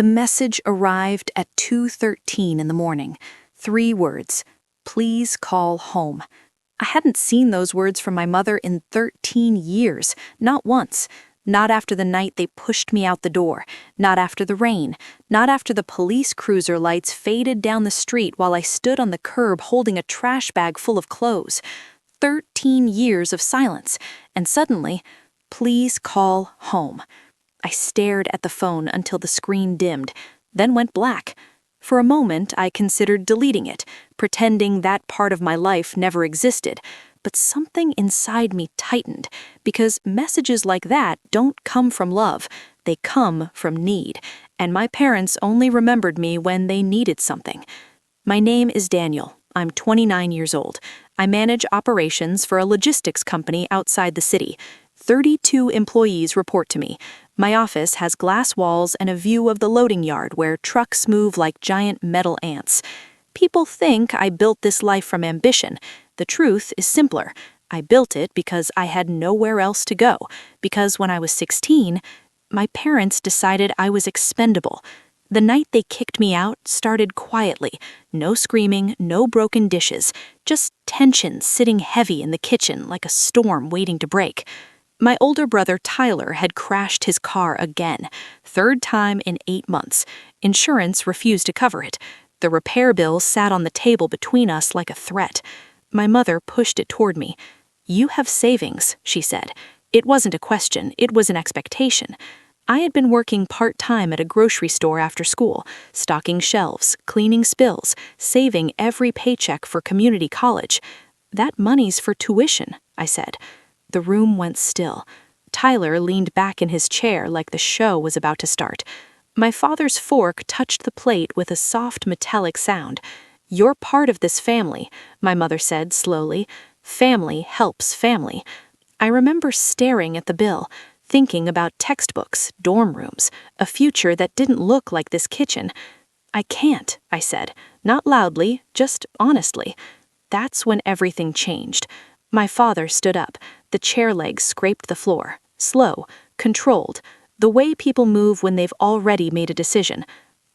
The message arrived at 2:13 in the morning. 3 words. Please call home. I hadn't seen those words from my mother in 13 years, not once. Not after the night they pushed me out the door, not after the rain, not after the police cruiser lights faded down the street while I stood on the curb holding a trash bag full of clothes. 13 years of silence, and suddenly, please call home. I stared at the phone until the screen dimmed, then went black. For a moment, I considered deleting it, pretending that part of my life never existed. But something inside me tightened, because messages like that don't come from love, they come from need, and my parents only remembered me when they needed something. My name is Daniel. I'm 29 years old. I manage operations for a logistics company outside the city. 32 employees report to me. My office has glass walls and a view of the loading yard where trucks move like giant metal ants. People think I built this life from ambition. The truth is simpler. I built it because I had nowhere else to go, because when I was 16, my parents decided I was expendable. The night they kicked me out started quietly. No screaming, no broken dishes, just tension sitting heavy in the kitchen like a storm waiting to break. My older brother Tyler had crashed his car again, 3rd time in 8 months. Insurance refused to cover it. The repair bill sat on the table between us like a threat. My mother pushed it toward me. "You have savings," she said. It wasn't a question, it was an expectation. I had been working part-time at a grocery store after school, stocking shelves, cleaning spills, saving every paycheck for community college. "That money's for tuition," I said. The room went still. Tyler leaned back in his chair like the show was about to start. My father's fork touched the plate with a soft metallic sound. "You're part of this family," my mother said slowly. "Family helps family." I remember staring at the bill, thinking about textbooks, dorm rooms, a future that didn't look like this kitchen. "I can't," I said, not loudly, just honestly. That's when everything changed. My father stood up. The chair legs scraped the floor. Slow, controlled, the way people move when they've already made a decision.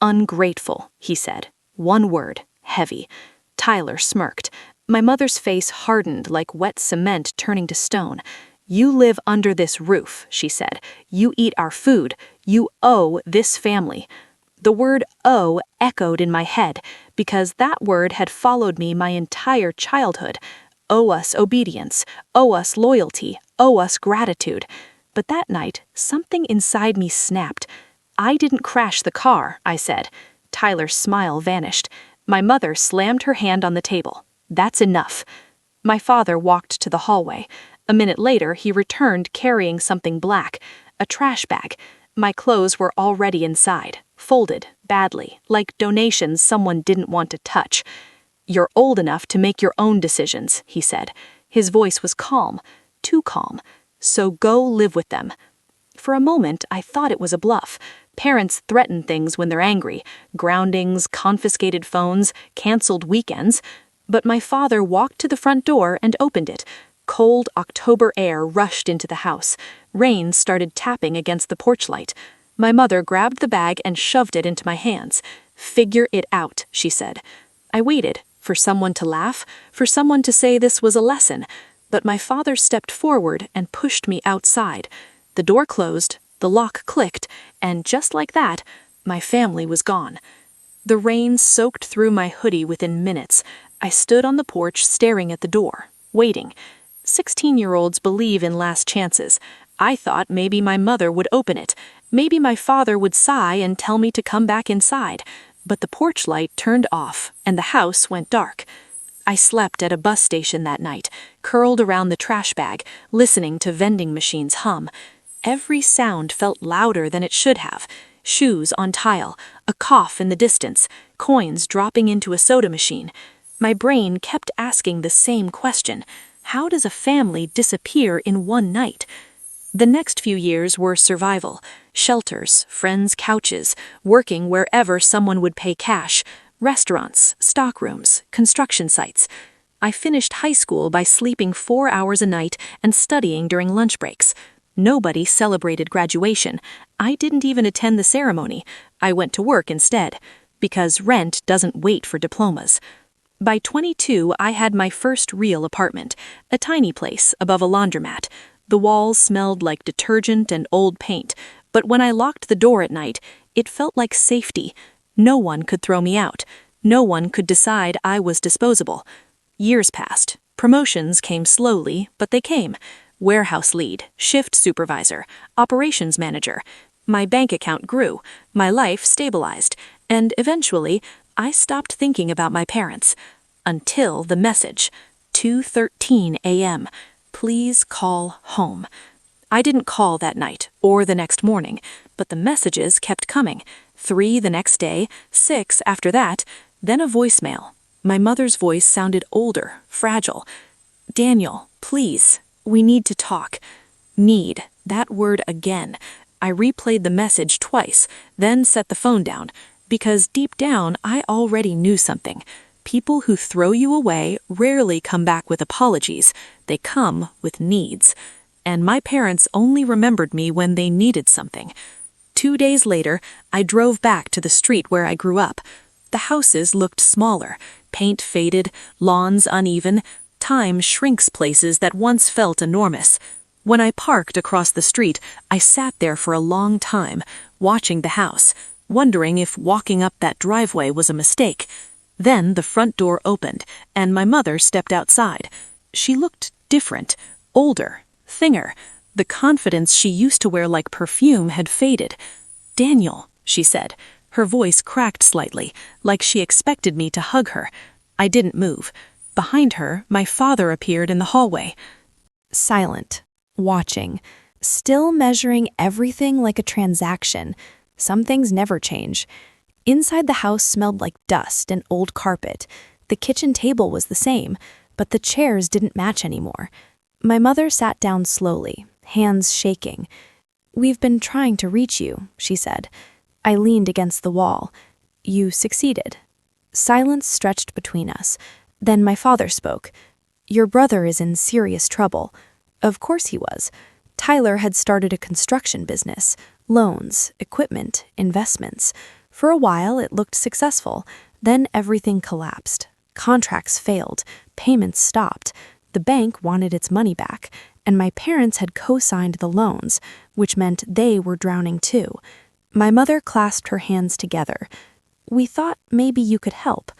"Ungrateful," he said. One word, heavy. Tyler smirked. My mother's face hardened like wet cement turning to stone. "You live under this roof," she said. "You eat our food. You owe this family." The word owe echoed in my head, because that word had followed me my entire childhood. Owe us obedience, owe us loyalty, owe us gratitude. But that night, something inside me snapped. "I didn't crash the car," I said. Tyler's smile vanished. My mother slammed her hand on the table. "That's enough." My father walked to the hallway. A minute later, he returned carrying something black, a trash bag. My clothes were already inside, folded, badly, like donations someone didn't want to touch. "You're old enough to make your own decisions," he said. His voice was calm, too calm. "So go live with them." For a moment, I thought it was a bluff. Parents threaten things when they're angry. Groundings, confiscated phones, canceled weekends. But my father walked to the front door and opened it. Cold October air rushed into the house. Rain started tapping against the porch light. My mother grabbed the bag and shoved it into my hands. "Figure it out," she said. I waited. For someone to laugh, for someone to say this was a lesson. But my father stepped forward and pushed me outside. The door closed, the lock clicked, and just like that, my family was gone. The rain soaked through my hoodie within minutes. I stood on the porch staring at the door, waiting. 16-year-olds believe in last chances. I thought maybe my mother would open it. Maybe my father would sigh and tell me to come back inside. But the porch light turned off, and the house went dark. I slept at a bus station that night, curled around the trash bag, listening to vending machines hum. Every sound felt louder than it should have. Shoes on tile, a cough in the distance, coins dropping into a soda machine. My brain kept asking the same question. How does a family disappear in one night? The next few years were survival. Shelters, friends' couches, working wherever someone would pay cash, restaurants, stockrooms, construction sites. I finished high school by sleeping 4 hours a night and studying during lunch breaks. Nobody celebrated graduation. I didn't even attend the ceremony. I went to work instead, because rent doesn't wait for diplomas. By 22, I had my first real apartment, a tiny place above a laundromat. The walls smelled like detergent and old paint, but when I locked the door at night, it felt like safety. No one could throw me out. No one could decide I was disposable. Years passed. Promotions came slowly, but they came. Warehouse lead, shift supervisor, operations manager. My bank account grew, my life stabilized, and eventually, I stopped thinking about my parents. Until the message, 2:13 a.m., please call home. I didn't call that night or the next morning, but the messages kept coming. 3 the next day, 6 after that, then a voicemail. My mother's voice sounded older, fragile. Daniel, please, we need to talk. Need, that word again. I replayed the message twice, then set the phone down, because deep down I already knew something. People who throw you away rarely come back with apologies. They come with needs. And my parents only remembered me when they needed something. 2 days later, I drove back to the street where I grew up. The houses looked smaller, paint faded, lawns uneven. Time shrinks places that once felt enormous. When I parked across the street, I sat there for a long time, watching the house, wondering if walking up that driveway was a mistake. Then the front door opened, and my mother stepped outside. She looked different, older, thinner. The confidence she used to wear like perfume had faded. "Daniel," she said. Her voice cracked slightly, like she expected me to hug her. I didn't move. Behind her, my father appeared in the hallway. Silent, watching, still measuring everything like a transaction. Some things never change. Inside the house smelled like dust and old carpet. The kitchen table was the same, but the chairs didn't match anymore. My mother sat down slowly, hands shaking. "We've been trying to reach you," she said. I leaned against the wall. "You succeeded." Silence stretched between us. Then my father spoke. "Your brother is in serious trouble." Of course he was. Tyler had started a construction business, loans, equipment, investments. For a while it looked successful. Then everything collapsed. Contracts failed. Payments stopped. The bank wanted its money back, and my parents had co-signed the loans, which meant they were drowning too. My mother clasped her hands together. "We thought maybe you could help."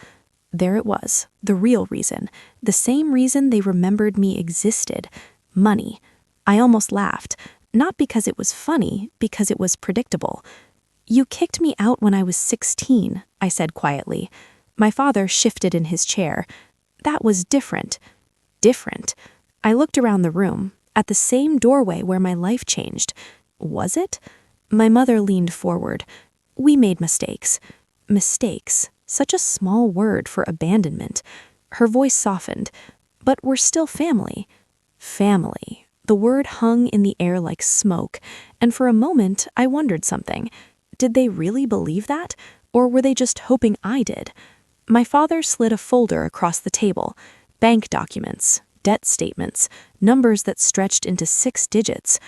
There it was, the real reason, the same reason they remembered me existed. Money. I almost laughed, not because it was funny, because it was predictable. "You kicked me out when I was 16, I said quietly. My father shifted in his chair. "That was different." Different. I looked around the room, at the same doorway where my life changed. Was it? My mother leaned forward. "We made mistakes." Mistakes. Such a small word for abandonment. Her voice softened. "But we're still family." Family. The word hung in the air like smoke, and for a moment I wondered something. Did they really believe that, or were they just hoping I did? My father slid a folder across the table. Bank documents, debt statements, numbers that stretched into 6 digits.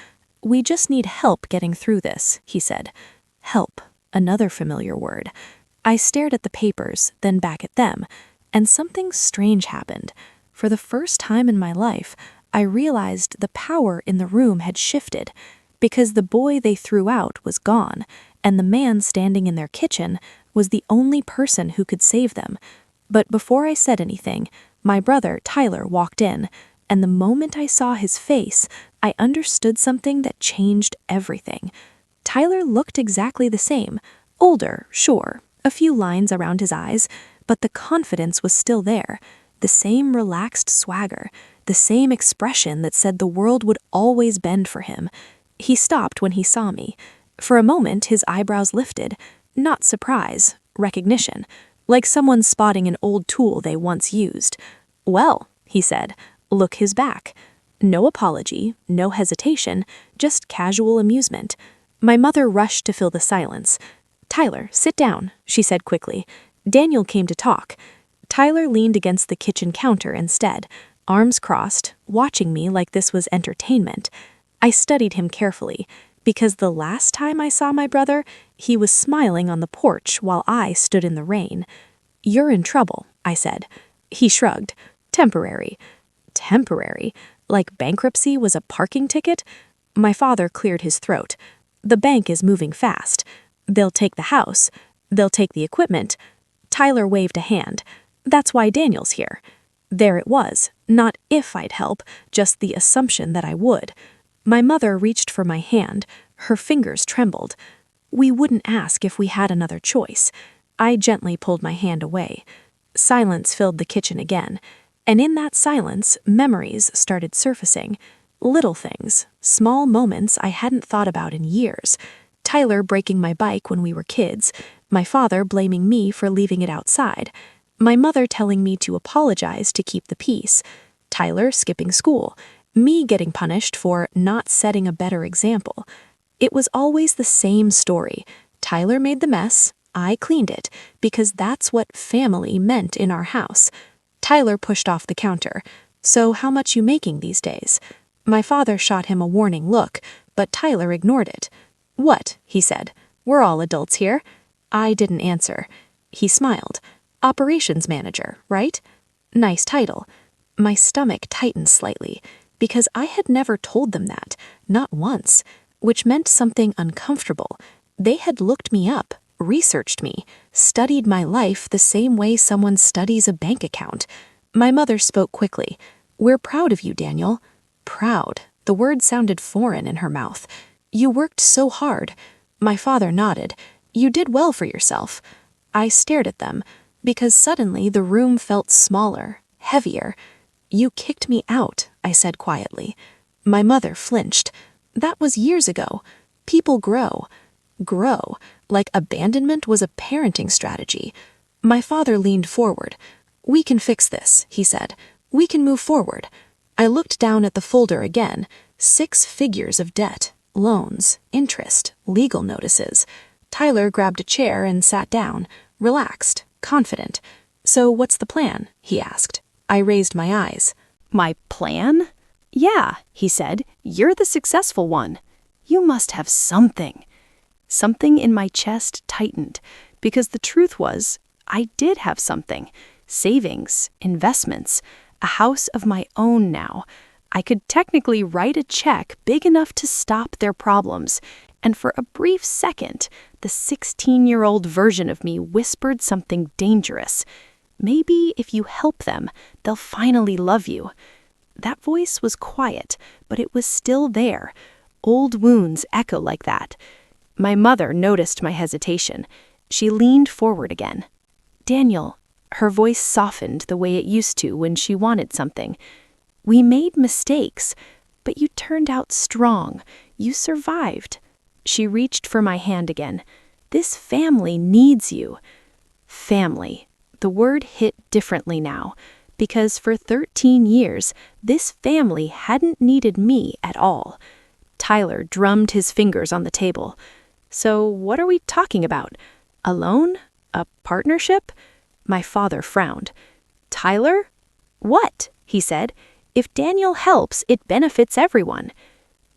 "We just need help getting through this," he said. Help. Another familiar word. I stared at the papers, then back at them, and something strange happened. For the first time in my life, I realized the power in the room had shifted, because the boy they threw out was gone, and the man standing in their kitchen was the only person who could save them. But before I said anything, my brother, Tyler, walked in, and the moment I saw his face, I understood something that changed everything. Tyler looked exactly the same. Older, sure, a few lines around his eyes, but the confidence was still there. The same relaxed swagger, the same expression that said the world would always bend for him. He stopped when he saw me. For a moment, his eyebrows lifted. Not surprise, recognition, like someone spotting an old tool they once used. "Well," he said, "look his back." No apology, no hesitation, just casual amusement. My mother rushed to fill the silence. "Tyler, sit down," she said quickly. "Daniel came to talk." Tyler leaned against the kitchen counter instead, arms crossed, watching me like this was entertainment. I studied him carefully. Because the last time I saw my brother, he was smiling on the porch while I stood in the rain. "You're in trouble," I said. He shrugged. "Temporary." Temporary? Like bankruptcy was a parking ticket? My father cleared his throat. "The bank is moving fast. They'll take the house. They'll take the equipment." Tyler waved a hand. "That's why Daniel's here." There it was, not if I'd help, just the assumption that I would. My mother reached for my hand. Her fingers trembled. "We wouldn't ask if we had another choice." I gently pulled my hand away. Silence filled the kitchen again. And in that silence, memories started surfacing. Little things, small moments I hadn't thought about in years. Tyler breaking my bike when we were kids. My father blaming me for leaving it outside. My mother telling me to apologize to keep the peace. Tyler skipping school. Me getting punished for not setting a better example. It was always the same story. Tyler made the mess, I cleaned it, because that's what family meant in our house. Tyler pushed off the counter. "So how much you making these days?" My father shot him a warning look, but Tyler ignored it. "What?" he said. "We're all adults here." I didn't answer. He smiled. "Operations manager, right?" Nice title. My stomach tightened slightly, because I had never told them that, not once, which meant something uncomfortable. They had looked me up, researched me, studied my life the same way someone studies a bank account. My mother spoke quickly. "We're proud of you, Daniel." Proud. The word sounded foreign in her mouth. "You worked so hard." My father nodded. "You did well for yourself." I stared at them, because suddenly the room felt smaller, heavier. "You kicked me out," I said quietly. My mother flinched. That was years ago. People grow. Grow. Like abandonment was a parenting strategy. My father leaned forward. "We can fix this," he said. "We can move forward." I looked down at the folder again. 6 figures of debt, loans, interest, legal notices. Tyler grabbed a chair and sat down, relaxed, confident. "So what's the plan?" he asked. I raised my eyes. "My plan?" "Yeah," he said. "You're the successful one. You must have something." Something in my chest tightened, because the truth was, I did have something. Savings, investments, a house of my own now. I could technically write a check big enough to stop their problems. And for a brief second, the 16-year-old version of me whispered something dangerous. Maybe if you help them, they'll finally love you. That voice was quiet, but it was still there. Old wounds echo like that. My mother noticed my hesitation. She leaned forward again. "Daniel," her voice softened the way it used to when she wanted something. "We made mistakes, but you turned out strong. You survived." She reached for my hand again. "This family needs you." Family. The word hit differently now, because for 13 years, this family hadn't needed me at all. Tyler drummed his fingers on the table. "So what are we talking about? A loan? A partnership?" My father frowned. "Tyler?" "What?" he said. "If Daniel helps, it benefits everyone."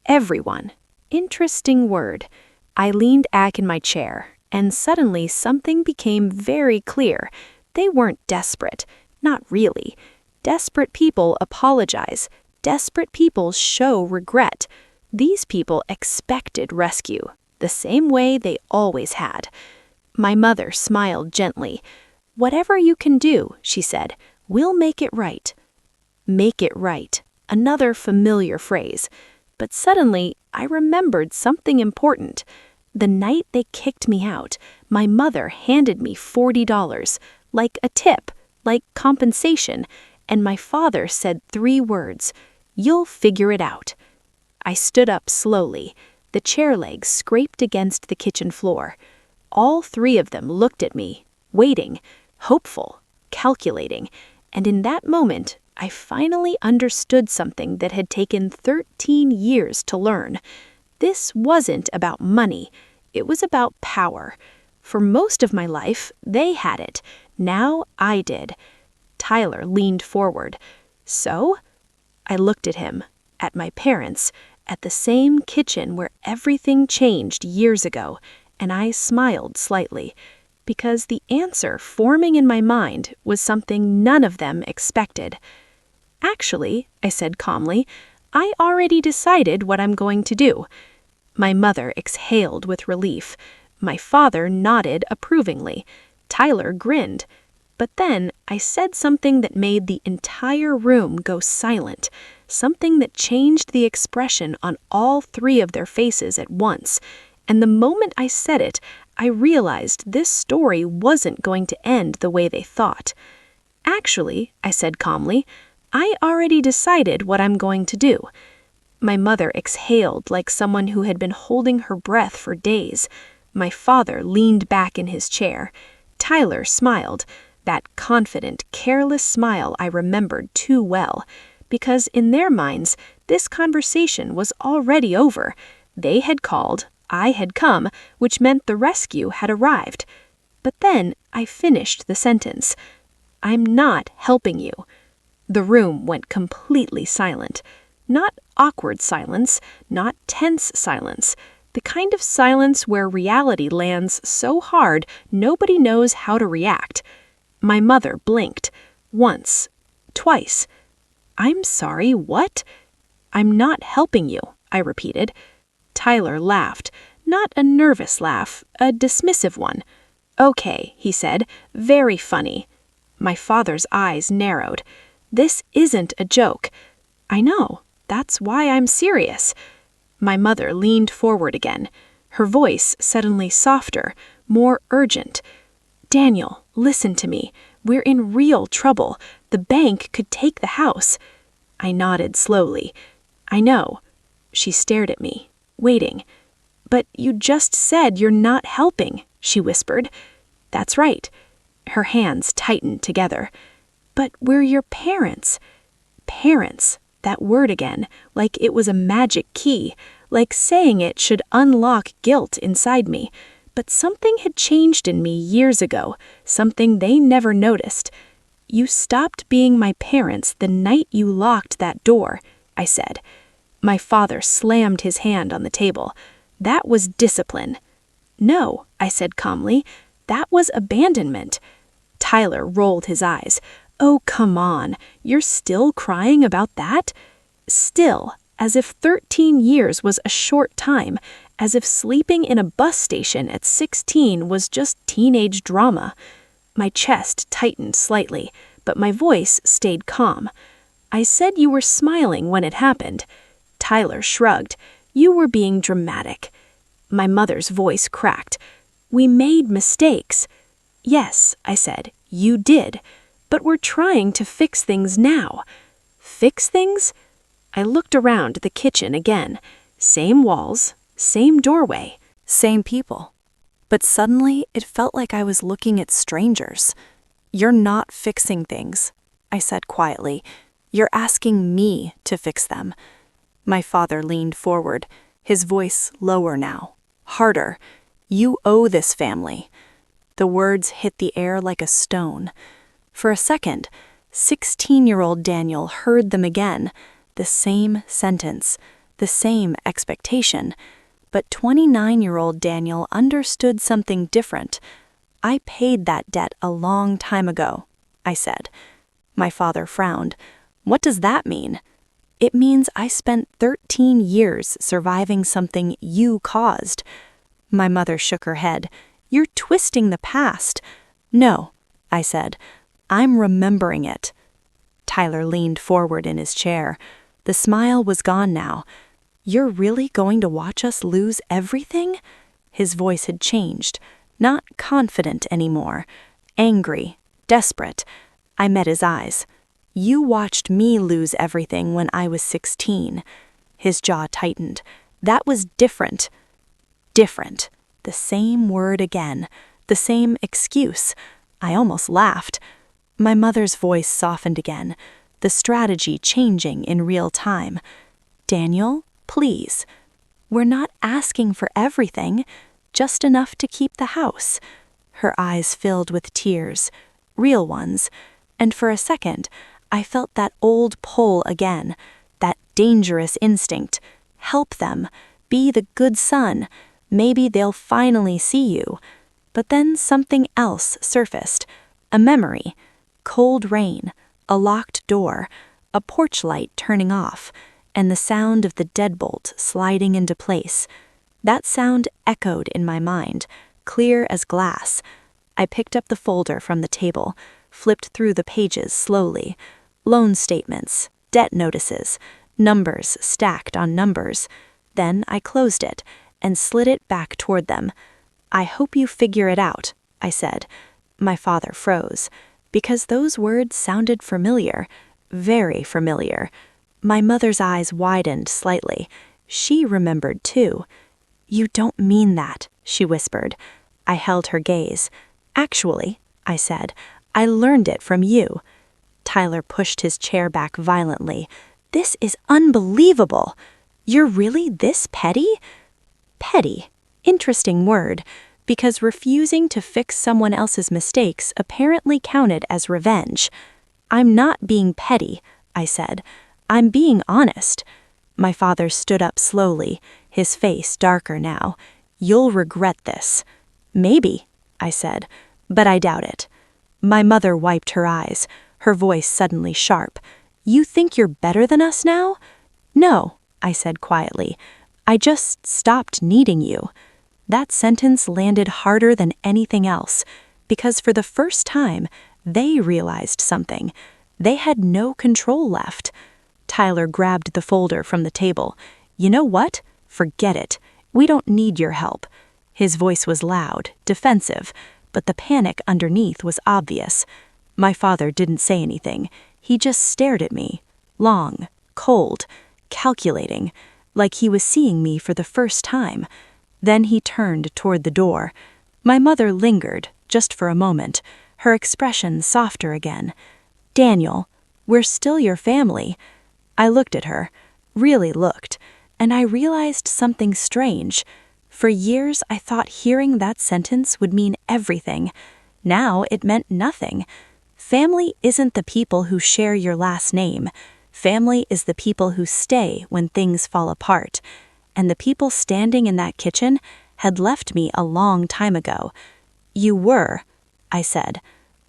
Everyone. Interesting word. I leaned back in my chair, and suddenly something became very clear. They weren't desperate. Not really. Desperate people apologize. Desperate people show regret. These people expected rescue, the same way they always had. My mother smiled gently. "Whatever you can do," she said, "we'll make it right." Make it right. Another familiar phrase. But suddenly, I remembered something important. The night they kicked me out, my mother handed me $40, like a tip, like compensation, and my father said 3 words, "You'll figure it out." I stood up slowly. The chair legs scraped against the kitchen floor. All 3 of them looked at me, waiting, hopeful, calculating, and in that moment, I finally understood something that had taken 13 years to learn. This wasn't about money. It was about power. For most of my life, they had it. Now I did. Tyler leaned forward. "So?" I looked at him, at my parents, at the same kitchen where everything changed years ago, and I smiled slightly, because the answer forming in my mind was something none of them expected. "Actually," I said calmly, "I already decided what I'm going to do." My mother exhaled with relief. My father nodded approvingly. Tyler grinned. But then I said something that made the entire room go silent, something that changed the expression on all three of their faces at once. And the moment I said it, I realized this story wasn't going to end the way they thought. "Actually," I said calmly, "I already decided what I'm going to do." My mother exhaled like someone who had been holding her breath for days. My father leaned back in his chair. Tyler smiled, that confident, careless smile I remembered too well, because in their minds, this conversation was already over. They had called, I had come, which meant the rescue had arrived. But then I finished the sentence. "I'm not helping you." The room went completely silent. Not awkward silence, not tense silence. The kind of silence where reality lands so hard nobody knows how to react. My mother blinked. Once. Twice. "I'm sorry, what?" "I'm not helping you," I repeated. Tyler laughed. Not a nervous laugh, a dismissive one. "Okay," he said, "very funny." My father's eyes narrowed. "This isn't a joke." "I know. That's why I'm serious." My mother leaned forward again, her voice suddenly softer, more urgent. "Daniel, listen to me. We're in real trouble. The bank could take the house." I nodded slowly. "I know." She stared at me, waiting. "But you just said you're not helping," she whispered. "That's right." Her hands tightened together. "But we're your parents." Parents. That word again, like it was a magic key, like saying it should unlock guilt inside me. But something had changed in me years ago, something they never noticed. "You stopped being my parents the night you locked that door," I said. My father slammed his hand on the table. "That was discipline." "No," I said calmly, "that was abandonment." Tyler rolled his eyes. "Oh, come on. You're still crying about that?" Still, as if 13 years was a short time, as if sleeping in a bus station at 16 was just teenage drama. My chest tightened slightly, but my voice stayed calm. "I said you were smiling when it happened." Tyler shrugged. "You were being dramatic." My mother's voice cracked. "We made mistakes." "Yes," I said, "you did. But we're trying to fix things now." Fix things? I looked around the kitchen again. Same walls, same doorway. Same people. But suddenly, it felt like I was looking at strangers. "You're not fixing things," I said quietly. "You're asking me to fix them." My father leaned forward, his voice lower now, harder. "You owe this family." The words hit the air like a stone. For a second, 16-year-old Daniel heard them again, the same sentence, the same expectation. But 29-year-old Daniel understood something different. "I paid that debt a long time ago," I said. My father frowned. "What does that mean?" "It means I spent 13 years surviving something you caused." My mother shook her head. "You're twisting the past." "No," I said. "I'm remembering it." Tyler leaned forward in his chair. The smile was gone now. "You're really going to watch us lose everything?" His voice had changed. Not confident anymore. Angry. Desperate. I met his eyes. "You watched me lose everything when I was 16. His jaw tightened. "That was different." Different. The same word again. The same excuse. I almost laughed. My mother's voice softened again, the strategy changing in real time. "Daniel, please. We're not asking for everything, just enough to keep the house." Her eyes filled with tears, real ones, and for a second, I felt that old pull again, that dangerous instinct. help them, be the good son. Maybe they'll finally see you. But then something else surfaced. A memory. Cold rain, a locked door, a porch light turning off, and the sound of the deadbolt sliding into place. That sound echoed in my mind, clear as glass. I picked up the folder from the table, flipped through the pages slowly. Loan statements, debt notices, numbers stacked on numbers. Then I closed it and slid it back toward them. "I hope you figure it out," I said. My father froze, because those words sounded familiar, very familiar. My mother's eyes widened slightly. She remembered too. "You don't mean that," she whispered. I held her gaze. "Actually," I said, "I learned it from you." Tyler pushed his chair back violently. "This is unbelievable. You're really this petty?" Petty. Interesting word, because refusing to fix someone else's mistakes apparently counted as revenge. "I'm not being petty," I said. "I'm being honest." My father stood up slowly, his face darker now. "You'll regret this." "Maybe," I said, "but I doubt it." My mother wiped her eyes, her voice suddenly sharp. "You think you're better than us now?" "No," I said quietly. "I just stopped needing you." That sentence landed harder than anything else, because for the first time, they realized something. They had no control left. Tyler grabbed the folder from the table. "You know what? Forget it. We don't need your help." His voice was loud, defensive, but the panic underneath was obvious. My father didn't say anything. He just stared at me, long, cold, calculating, like he was seeing me for the first time. Then he turned toward the door. My mother lingered, just for a moment, her expression softer again. "Daniel, we're still your family." I looked at her, really looked, and I realized something strange. For years I thought hearing that sentence would mean everything. Now it meant nothing. Family isn't the people who share your last name. Family is the people who stay when things fall apart. And the people standing in that kitchen had left me a long time ago. "You were," I said.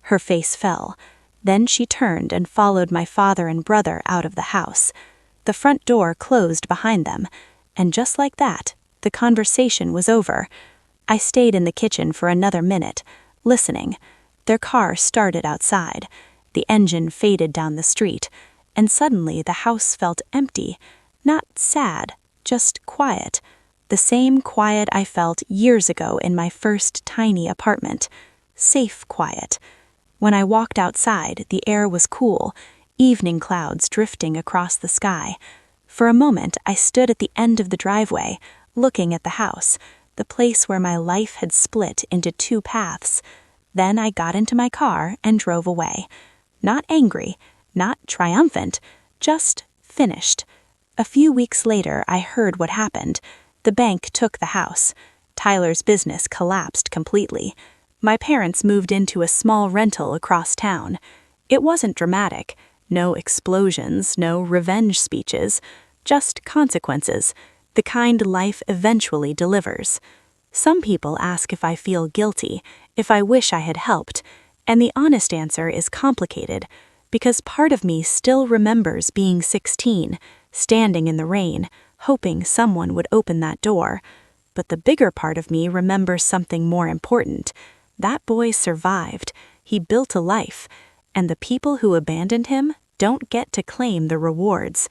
Her face fell. Then she turned and followed my father and brother out of the house. The front door closed behind them, and just like that, the conversation was over. I stayed in the kitchen for another minute, listening. Their car started outside. The engine faded down the street, and suddenly the house felt empty. Not sad, just quiet. The same quiet I felt years ago in my first tiny apartment. Safe quiet. When I walked outside, the air was cool, evening clouds drifting across the sky. For a moment, I stood at the end of the driveway, looking at the house, the place where my life had split into two paths. Then I got into my car and drove away. Not angry, not triumphant, just finished. A few weeks later, I heard what happened. The bank took the house. Tyler's business collapsed completely. My parents moved into a small rental across town. It wasn't dramatic. No explosions, no revenge speeches, just consequences, the kind life eventually delivers. Some people ask if I feel guilty, if I wish I had helped, and the honest answer is complicated, because part of me still remembers being 16, standing in the rain, hoping someone would open that door. But the bigger part of me remembers something more important. That boy survived. He built a life, and the people who abandoned him don't get to claim the rewards.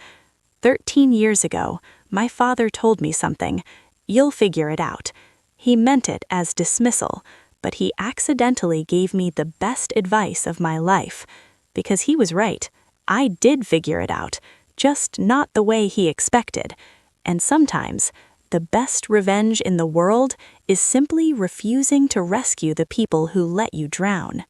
13 years ago, my father told me something. "You'll figure it out." He meant it as dismissal, but he accidentally gave me the best advice of my life. Because he was right. I did figure it out, just not the way he expected. And sometimes, the best revenge in the world is simply refusing to rescue the people who let you drown.